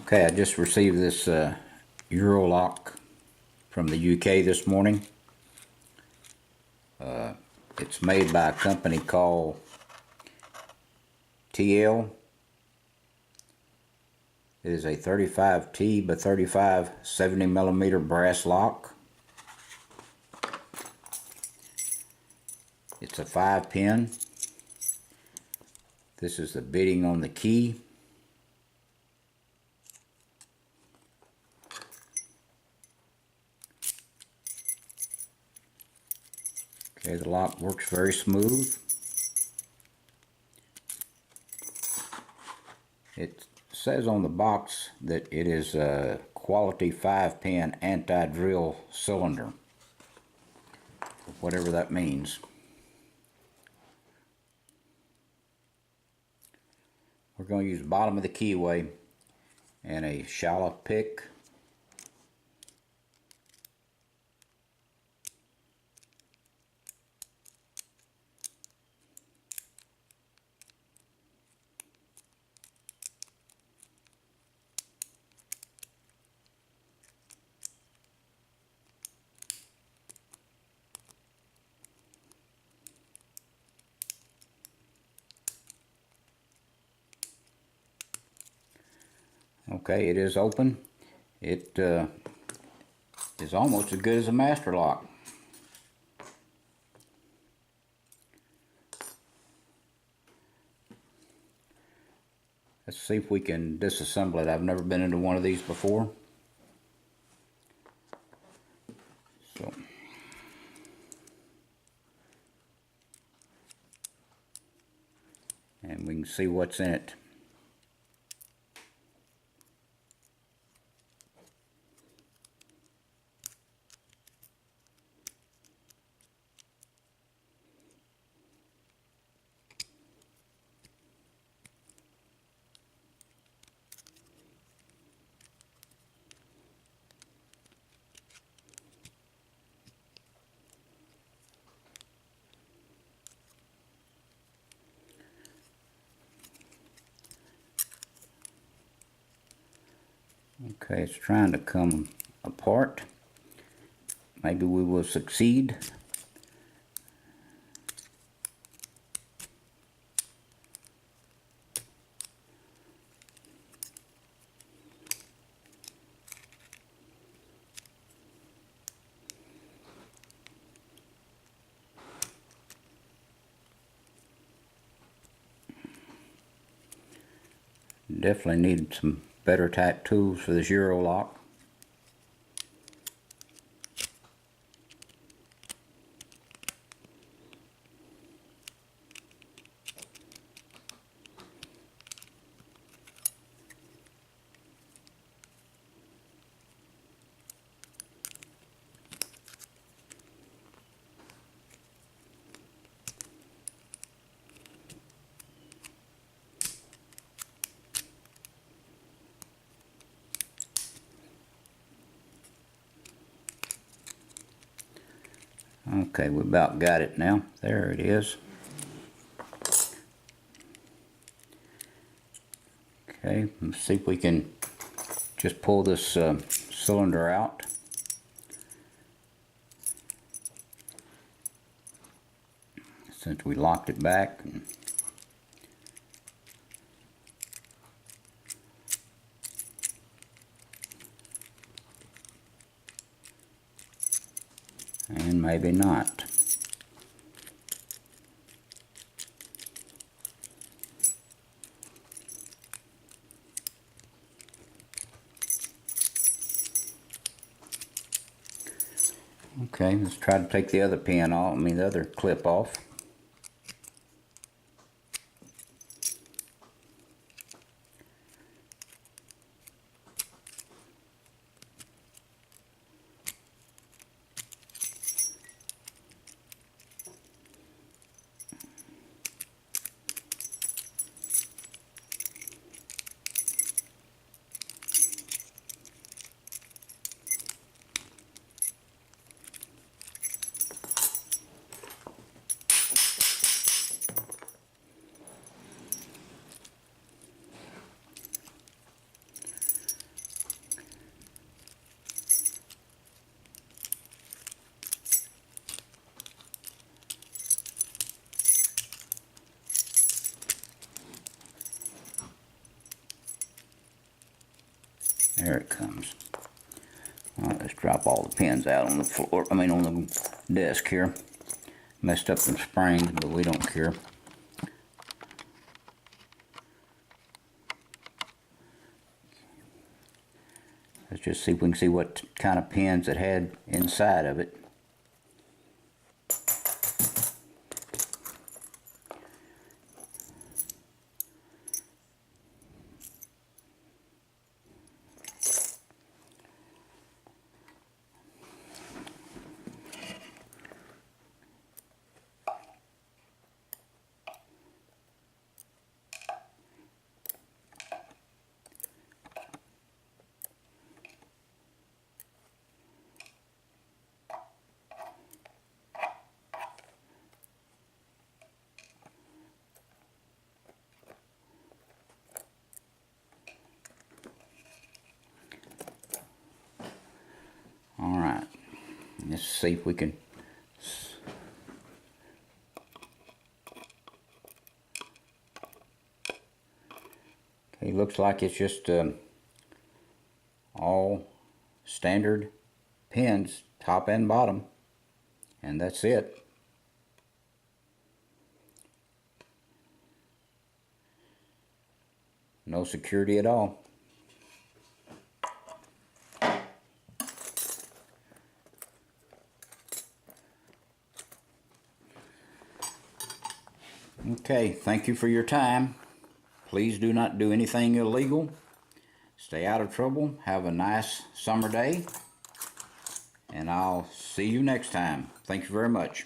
Okay, I just received this Euro lock from the UK this morning. It's made by a company called TL. It is a 35T by 35 70mm brass lock. It's a 5-pin. This is the bitting on the key. Okay, the lock works very smooth. It says on the box that it is a quality 5-pin anti-drill cylinder, whatever that means. We're going to use the bottom of the keyway and a shallow pick. Okay, it is open. It is almost as good as a master lock. Let's see if we can disassemble it. I've never been into one of these before. So, and we can see what's in it. Okay, it's trying to come apart. Maybe we will succeed. Definitely need some better type tools for this Euro lock. Okay, we about got it now. There it is. Okay, let's see if we can just pull this cylinder out. Since we locked it back. And maybe not. Okay, let's try to take the other pin off, the other clip off. There it comes. All right, let's drop all the pins out on the floor, on the desk here. Messed up some springs, but we don't care. Let's just see if we can see what kind of pins it had inside of it. Alright, let's see if we can. Okay, looks like it's just all standard pins, top and bottom, and that's it. No security at all. Okay, thank you for your time. Please do not do anything illegal. Stay out of trouble. Have a nice summer day. And I'll see you next time. Thank you very much.